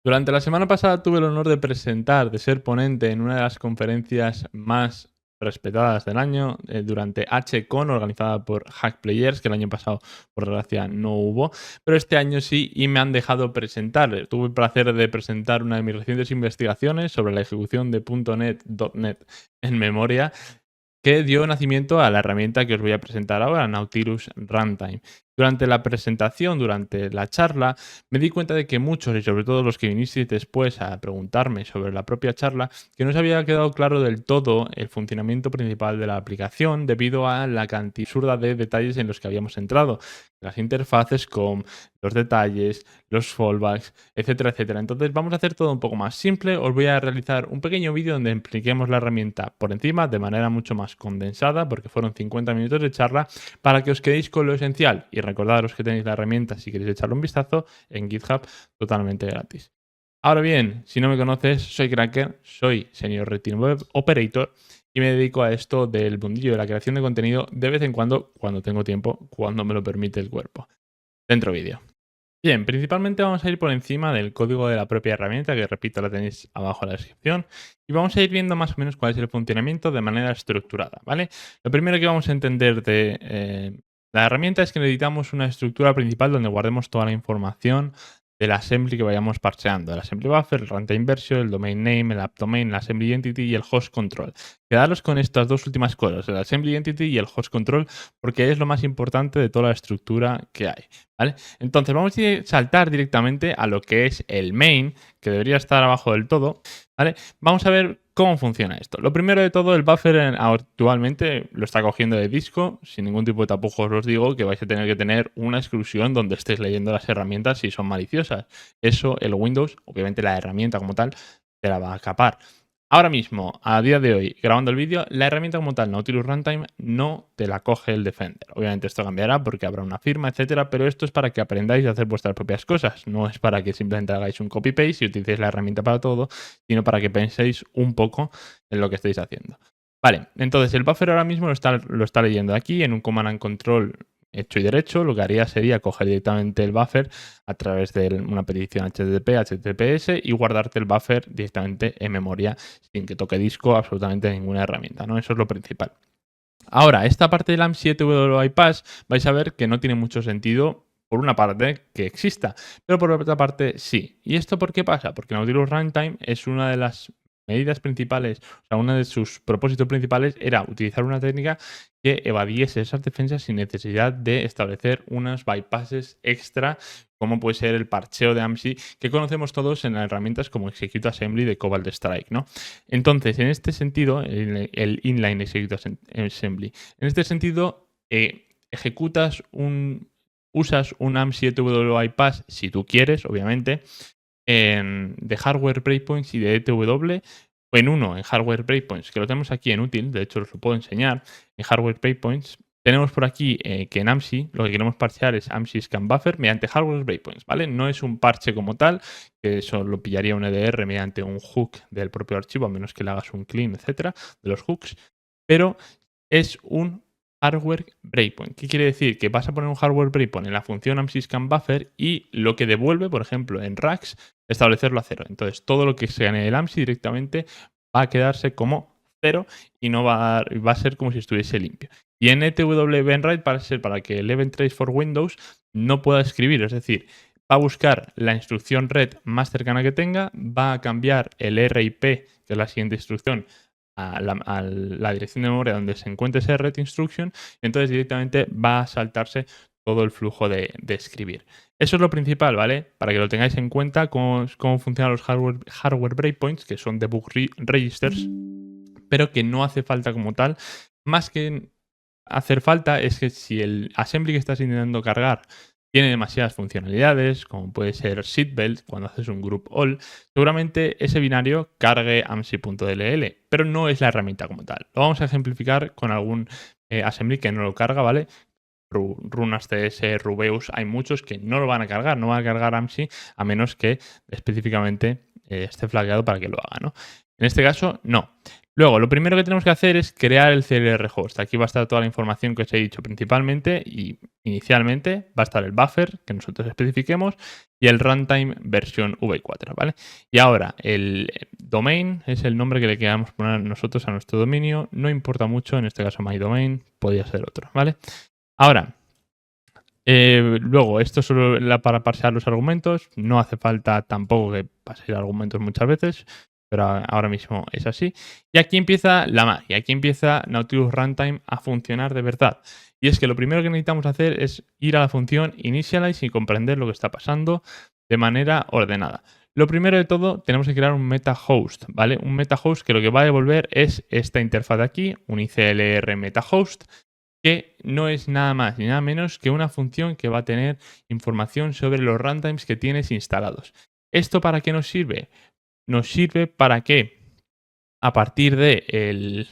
Durante la semana pasada tuve el honor de presentar, de ser ponente en una de las conferencias más respetadas del año, durante HCon, organizada por Hack Players, que el año pasado, por desgracia, no hubo, pero este año sí y me han dejado presentar. Tuve el placer de presentar una de mis recientes investigaciones sobre la ejecución de .NET en memoria, que dio nacimiento a la herramienta que os voy a presentar ahora, Nautilus Runtime. Durante la presentación, durante la charla, me di cuenta de que muchos, y sobre todo los que vinisteis después a preguntarme sobre la propia charla, que no os había quedado claro del todo el funcionamiento principal de la aplicación debido a la cantidad absurda de detalles en los que habíamos entrado. Las interfaces con los detalles, los fallbacks, etcétera, etcétera. Entonces vamos a hacer todo un poco más simple. Os voy a realizar un pequeño vídeo donde expliquemos la herramienta por encima de manera mucho más condensada, porque fueron 50 minutos de charla, para que os quedéis con lo esencial y recordaros que tenéis la herramienta si queréis echarle un vistazo en GitHub totalmente gratis. Ahora bien, si no me conoces, soy Cracker, soy Senior Red Team Web Operator y me dedico a esto del mundillo de la creación de contenido de vez en cuando tengo tiempo, cuando me lo permite el cuerpo. Dentro vídeo. Bien, principalmente vamos a ir por encima del código de la propia herramienta, que repito, la tenéis abajo en la descripción, y vamos a ir viendo más o menos cuál es el funcionamiento de manera estructurada, ¿vale? Lo primero que vamos a entender de la herramienta es que necesitamos una estructura principal donde guardemos toda la información del assembly que vayamos parcheando, el assembly buffer, el runtime version, el domain name, el app domain, el assembly entity y el host control. Quedaros con estas dos últimas cosas, el assembly entity y el host control, porque es lo más importante de toda la estructura que hay, ¿vale? Entonces vamos a saltar directamente a lo que es el main, que debería estar abajo del todo, ¿vale? Vamos a ver cómo funciona esto. Lo primero de todo, el buffer actualmente lo está cogiendo de disco. Sin ningún tipo de tapujos os digo que vais a tener que tener una exclusión donde estéis leyendo las herramientas si son maliciosas. Eso el Windows, obviamente la herramienta como tal, te la va a capar. Ahora mismo, a día de hoy, grabando el vídeo, la herramienta como tal, Nautilus Runtime, no te la coge el Defender. Obviamente esto cambiará porque habrá una firma, etcétera, pero esto es para que aprendáis a hacer vuestras propias cosas. No es para que simplemente hagáis un copy-paste y utilicéis la herramienta para todo, sino para que penséis un poco en lo que estáis haciendo. Vale, entonces el buffer ahora mismo lo está leyendo aquí en un command and control hecho y derecho. Lo que haría sería coger directamente el buffer a través de una petición HTTPS y guardarte el buffer directamente en memoria sin que toque disco absolutamente ninguna herramienta, ¿no? Eso es lo principal. Ahora, esta parte del AMP7 Pass vais a ver que no tiene mucho sentido, por una parte, que exista, pero por otra parte sí. ¿Y esto por qué pasa? Porque Nautilus Runtime es una de las medidas principales, o sea, uno de sus propósitos principales era utilizar una técnica que evadiese esas defensas sin necesidad de establecer unos bypasses extra, como puede ser el parcheo de AMSI, que conocemos todos en herramientas como Execute Assembly de Cobalt Strike, ¿no? Entonces, en este sentido, el Inline Execute Assembly, en este sentido, usas un AMP7 Pass si tú quieres, obviamente, de hardware breakpoints y de ETW, o en uno, en hardware breakpoints, que lo tenemos aquí en útil, de hecho os lo puedo enseñar, en hardware breakpoints. Tenemos por aquí que en AMSI lo que queremos parchear es AMSI Scan Buffer mediante hardware breakpoints, ¿vale? No es un parche como tal, que eso lo pillaría un EDR mediante un hook del propio archivo, a menos que le hagas un clean, etcétera, de los hooks, pero es un hardware breakpoint. ¿Qué quiere decir? Que vas a poner un hardware breakpoint en la función AMSI Scan Buffer y lo que devuelve, por ejemplo, en racks, establecerlo a 0. Entonces, todo lo que se gane del AMSI directamente va a quedarse como 0 y no va a ser como si estuviese limpio. Y en ETW-Benwrite va a ser para que el Event Trace for Windows no pueda escribir, es decir, va a buscar la instrucción red más cercana que tenga, va a cambiar el RIP, que es la siguiente instrucción, a la dirección de memoria donde se encuentre ese red instruction, y entonces directamente va a saltarse todo el flujo de escribir. Eso es lo principal, ¿vale? Para que lo tengáis en cuenta, cómo funcionan los hardware breakpoints, que son debug registers, pero que no hace falta como tal. Más que hacer falta es que si el assembly que estás intentando cargar tiene demasiadas funcionalidades, como puede ser seatbelt cuando haces un group all, seguramente ese binario cargue amsi.dll, pero no es la herramienta como tal. Lo vamos a ejemplificar con algún assembly que no lo carga, ¿vale? RunasCS, Rubeus, hay muchos que no lo van a cargar, no van a cargar AMSI a menos que específicamente esté flagueado para que lo haga, ¿no? En este caso, no. Luego, lo primero que tenemos que hacer es crear el CLR host. Aquí va a estar toda la información que os he dicho principalmente y inicialmente va a estar el buffer que nosotros especifiquemos y el runtime versión v4, ¿vale? Y ahora, el domain es el nombre que le queramos poner nosotros a nuestro dominio. No importa mucho, en este caso my domain, podría ser otro, ¿vale? Ahora, luego, esto es solo para pasear los argumentos. No hace falta tampoco que pasear argumentos muchas veces, pero ahora mismo es así. Y aquí empieza la magia. Aquí empieza Nautilus Runtime a funcionar de verdad. Y es que lo primero que necesitamos hacer es ir a la función initialize y comprender lo que está pasando de manera ordenada. Lo primero de todo, tenemos que crear un metahost, ¿vale? Un metahost que lo que va a devolver es esta interfaz de aquí, un ICLR metahost, que no es nada más ni nada menos que una función que va a tener información sobre los runtimes que tienes instalados. ¿Esto para qué nos sirve? Nos sirve para que a partir de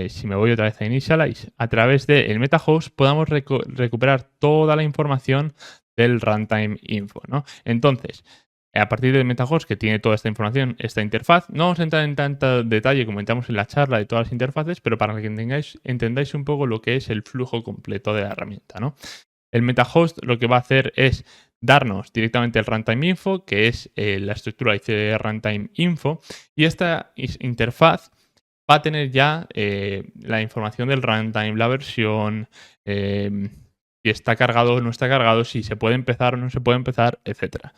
si me voy otra vez a Initialize, a través del MetaHost podamos recuperar toda la información del runtime info, ¿no? Entonces, a partir del MetaHost que tiene toda esta información, esta interfaz, no vamos a entrar en tanto detalle como entramos en la charla de todas las interfaces, pero para que entendáis un poco lo que es el flujo completo de la herramienta, ¿no? El MetaHost lo que va a hacer es darnos directamente el runtime info, que es la estructura ICD runtime info, y esta interfaz va a tener ya la información del runtime, la versión, si está cargado o no está cargado, si se puede empezar o no se puede empezar, etc.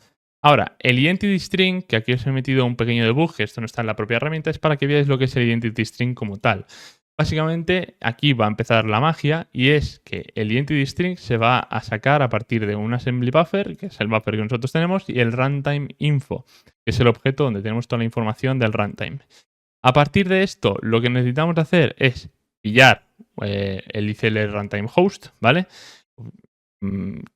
Ahora, el identity string, que aquí os he metido un pequeño debug, que esto no está en la propia herramienta, es para que veáis lo que es el identity string como tal. Básicamente, aquí va a empezar la magia y es que el identity string se va a sacar a partir de un assembly buffer, que es el buffer que nosotros tenemos, y el runtime info, que es el objeto donde tenemos toda la información del runtime. A partir de esto, lo que necesitamos hacer es pillar el ICL runtime host, ¿vale?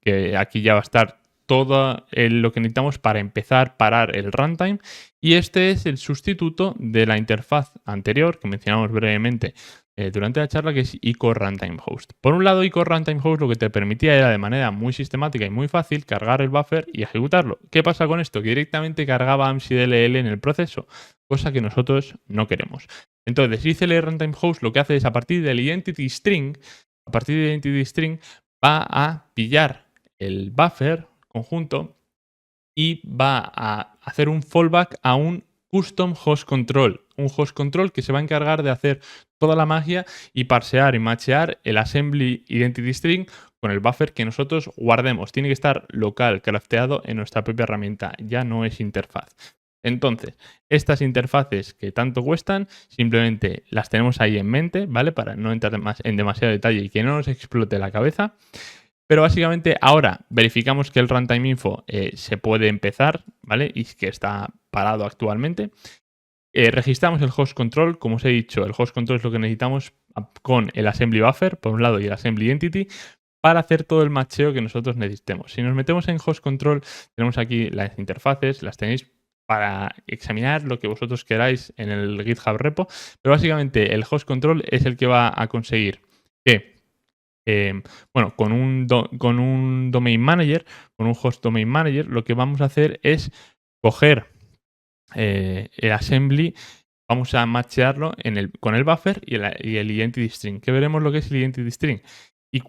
Que aquí ya va a estar todo lo que necesitamos para empezar a parar el runtime. Y este es el sustituto de la interfaz anterior que mencionamos brevemente durante la charla, que es ICO Runtime Host. Por un lado, ICO Runtime Host lo que te permitía era de manera muy sistemática y muy fácil cargar el buffer y ejecutarlo. ¿Qué pasa con esto? Que directamente cargaba AMSI-DLL en el proceso, cosa que nosotros no queremos. Entonces, ICL Runtime Host lo que hace es a partir del identity string, va a pillar el buffer conjunto y va a hacer un fallback a un custom host control. Un host control que se va a encargar de hacer toda la magia y parsear y machear el assembly identity string con el buffer que nosotros guardemos. Tiene que estar local, crafteado en nuestra propia herramienta. Ya no es interfaz. Entonces, estas interfaces que tanto cuestan, simplemente las tenemos ahí en mente, ¿vale? Para no entrar en demasiado detalle y que no nos explote la cabeza. Pero básicamente ahora verificamos que el runtime info se puede empezar, ¿vale? Y que está parado actualmente. Registramos el host control. Como os he dicho, el host control es lo que necesitamos con el assembly buffer, por un lado, y el assembly entity, para hacer todo el macheo que nosotros necesitemos. Si nos metemos en host control, tenemos aquí las interfaces, las tenéis para examinar lo que vosotros queráis en el GitHub repo, pero básicamente el host control es el que va a conseguir que con un domain manager, con un host domain manager, lo que vamos a hacer es coger el assembly, vamos a machearlo con el buffer y el identity string, que veremos lo que es el identity string. Y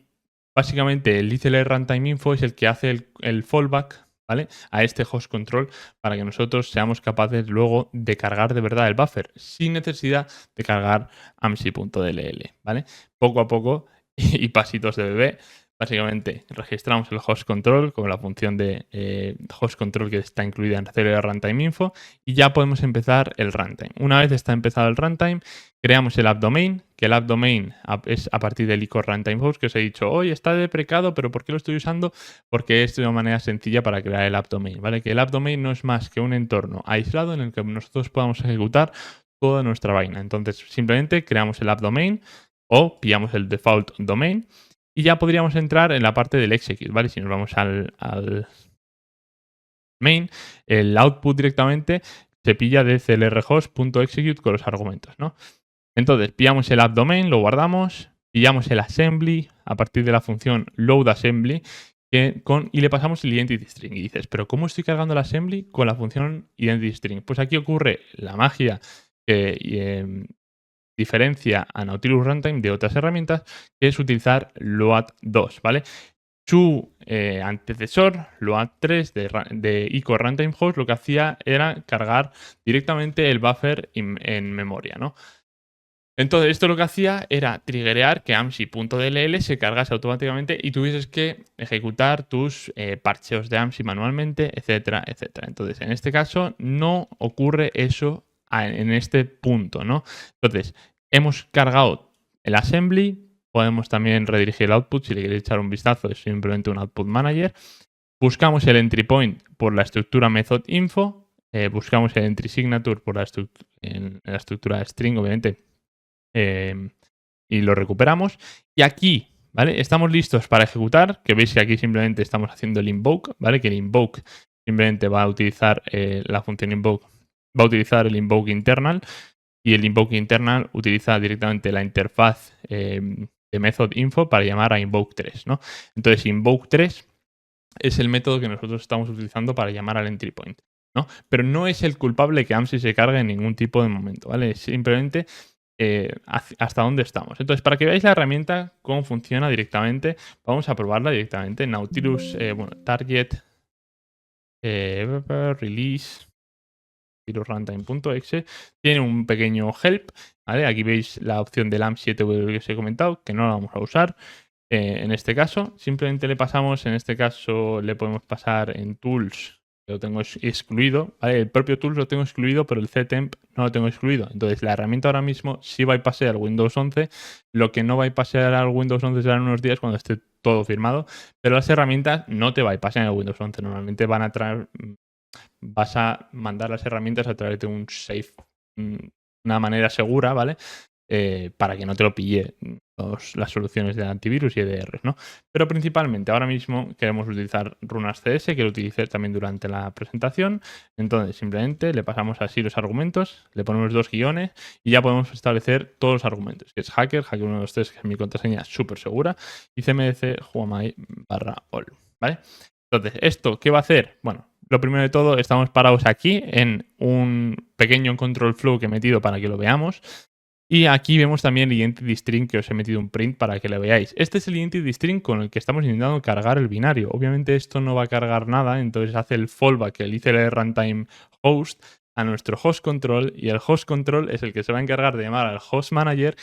básicamente el ICL runtime info es el que hace el fallback, ¿vale? A este host control para que nosotros seamos capaces luego de cargar de verdad el buffer sin necesidad de cargar amsi.dll, ¿vale? Poco a poco y pasitos de bebé. Básicamente registramos el host control con la función de host control que está incluida en CLR runtime info y ya podemos empezar el runtime. Una vez está empezado el runtime, creamos el app domain, que el app domain es a partir del ICO runtime host que os he dicho, hoy está deprecado, pero ¿por qué lo estoy usando? Porque es de una manera sencilla para crear el app domain, ¿vale? Que el app domain no es más que un entorno aislado en el que nosotros podamos ejecutar toda nuestra vaina. Entonces simplemente creamos el app domain o pillamos el default domain y ya podríamos entrar en la parte del execute, ¿vale? Si nos vamos al main, el output directamente se pilla de clrhost.execute con los argumentos, ¿no? Entonces, pillamos el app domain, lo guardamos, pillamos el assembly a partir de la función loadAssembly y le pasamos el identity string. Y dices, ¿pero cómo estoy cargando el assembly con la función identity string? Pues aquí ocurre la magia que diferencia a Nautilus Runtime de otras herramientas, que es utilizar Load 2, ¿vale? Su antecesor, Load 3 de ICO Runtime Host, lo que hacía era cargar directamente el buffer en memoria, ¿no? Entonces, esto lo que hacía era triggerear que AMSI.dll se cargase automáticamente y tuvieses que ejecutar tus parcheos de AMSI manualmente, etcétera, etcétera. Entonces, en este caso, no ocurre eso en este punto, ¿no? Entonces, hemos cargado el assembly, podemos también redirigir el output si le queréis echar un vistazo, es simplemente un output manager. Buscamos el entry point por la estructura method info, buscamos el entry signature por la estructura string, obviamente, y lo recuperamos. Y aquí, ¿vale? Estamos listos para ejecutar, que veis que aquí simplemente estamos haciendo el invoke, ¿vale? Que el invoke simplemente va a utilizar la función invoke, va a utilizar el invoke internal, y el invoke internal utiliza directamente la interfaz de method info para llamar a invoke 3, ¿no? Entonces, invoke 3 es el método que nosotros estamos utilizando para llamar al entry point, ¿no? Pero no es el culpable que AMSI se cargue en ningún tipo de momento, ¿vale? Es simplemente hasta dónde estamos. Entonces, para que veáis la herramienta, cómo funciona directamente, vamos a probarla directamente. Nautilus, target, release, runtime.exe, tiene un pequeño help, ¿vale? Aquí veis la opción del AMP7W que os he comentado, que no la vamos a usar. En este caso, simplemente le pasamos, en este caso le podemos pasar en Tools, lo tengo excluido, ¿vale? El propio Tools lo tengo excluido, pero el ctemp no lo tengo excluido. Entonces, la herramienta ahora mismo sí va a pasear al Windows 11, lo que no va a pasear al Windows 11 serán unos días cuando esté todo firmado, pero las herramientas no te va a pasear al Windows 11, normalmente van a traer, vas a mandar las herramientas a través de un safe, una manera segura, ¿vale? Para que no te lo pille las soluciones de antivirus y EDR, ¿no? Pero principalmente ahora mismo queremos utilizar RunasCS, que lo utilicé también durante la presentación. Entonces simplemente le pasamos así los argumentos, le ponemos 2 guiones y ya podemos establecer todos los argumentos, que es hacker 123, que es mi contraseña súper segura, y cmdc juamai/all, ¿vale? Entonces, ¿esto qué va a hacer? Bueno, lo primero de todo, estamos parados aquí en un pequeño control flow que he metido para que lo veamos. Y aquí vemos también el identity string, que os he metido un print para que lo veáis. Este es el identity string con el que estamos intentando cargar el binario. Obviamente esto no va a cargar nada, entonces hace el fallback, el ICL runtime host, a nuestro host control, y el host control es el que se va a encargar de llamar al host manager,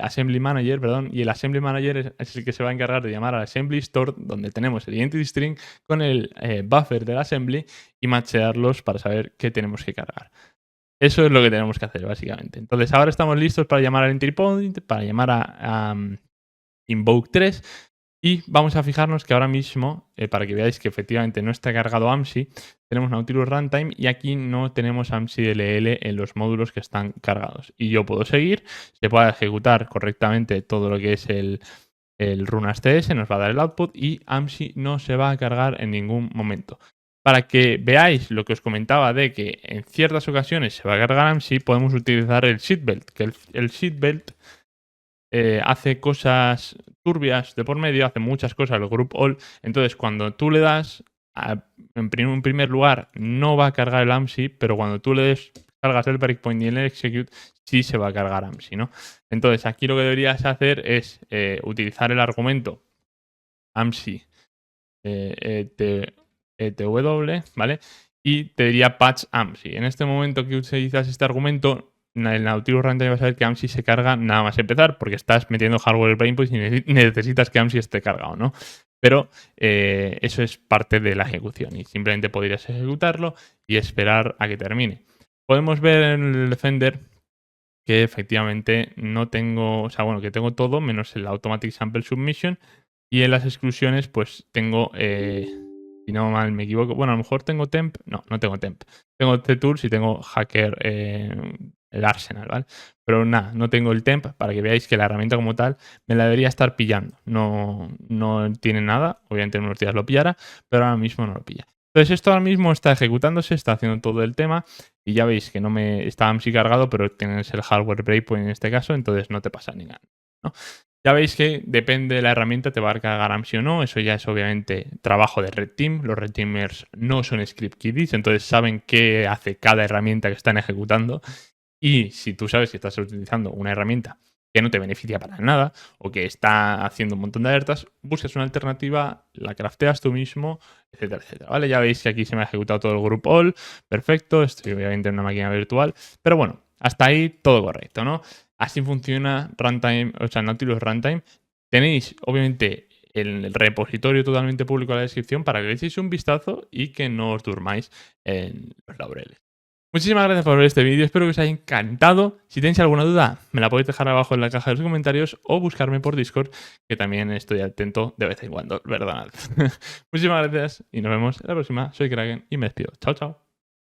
assembly manager, perdón, y el assembly manager es el que se va a encargar de llamar al assembly store, donde tenemos el identity string con el buffer del assembly, y machearlos para saber qué tenemos que cargar. Eso es lo que tenemos que hacer, básicamente. Entonces, ahora estamos listos para llamar al entry point, para llamar a invoke 3, y vamos a fijarnos que ahora mismo, para que veáis que efectivamente no está cargado AMSI, tenemos Nautilus Runtime y aquí no tenemos AMSI-DLL en los módulos que están cargados. Y yo puedo seguir, se puede ejecutar correctamente todo lo que es el RunasCS, nos va a dar el output y AMSI no se va a cargar en ningún momento. Para que veáis lo que os comentaba de que en ciertas ocasiones se va a cargar AMSI, podemos utilizar el seatbelt, que el seatbelt hace cosas turbias de por medio, hace muchas cosas, el group all. Entonces, cuando tú le das, en primer lugar, no va a cargar el AMSI, pero cuando tú le cargas el breakpoint y el execute, sí se va a cargar AMSI, ¿no? Entonces, aquí lo que deberías hacer es utilizar el argumento AMSI ETW, ¿vale? Y te diría patch AMSI. En este momento que utilizas este argumento, el Nautilus Runtime va a saber que AMSI se carga nada más empezar, porque estás metiendo hardware breakpoints y necesitas que AMSI esté cargado, ¿no? Pero eso es parte de la ejecución y simplemente podrías ejecutarlo y esperar a que termine. Podemos ver en el Defender que efectivamente no tengo, o sea, bueno, que tengo todo menos el Automatic Sample Submission, y en las exclusiones pues tengo, si no mal me equivoco, bueno, a lo mejor tengo temp, no tengo temp, tengo tools y tengo hacker, el arsenal, ¿vale? Pero nada, no tengo el temp, para que veáis que la herramienta como tal me la debería estar pillando, no tiene nada, obviamente en unos días lo pillará, pero ahora mismo no lo pilla. Entonces esto ahora mismo está ejecutándose, está haciendo todo el tema y ya veis que no me está AMSI cargado, pero tienes el hardware breakpoint en este caso, entonces no te pasa ni nada, ¿no? Ya veis que depende de la herramienta te va a cargar AMSI o no, eso ya es obviamente trabajo de Red Team. Los Red Teamers no son script kiddies, entonces saben qué hace cada herramienta que están ejecutando Y si tú sabes que estás utilizando una herramienta que no te beneficia para nada o que está haciendo un montón de alertas, buscas una alternativa, la crafteas tú mismo, etcétera, etcétera. ¿Vale? Ya veis que aquí se me ha ejecutado todo el group all, perfecto, estoy obviamente en una máquina virtual, pero bueno, hasta ahí todo correcto, ¿no? Así funciona Runtime, o sea, Nautilus Runtime. Tenéis, obviamente, el repositorio totalmente público en la descripción para que le echéis un vistazo y que no os durmáis en los laureles. Muchísimas gracias por ver este vídeo, espero que os haya encantado. Si tenéis alguna duda, me la podéis dejar abajo en la caja de los comentarios o buscarme por Discord, que también estoy atento de vez en cuando, ¿verdad? Muchísimas gracias y nos vemos en la próxima. Soy Kraken y me despido. Chao, chao.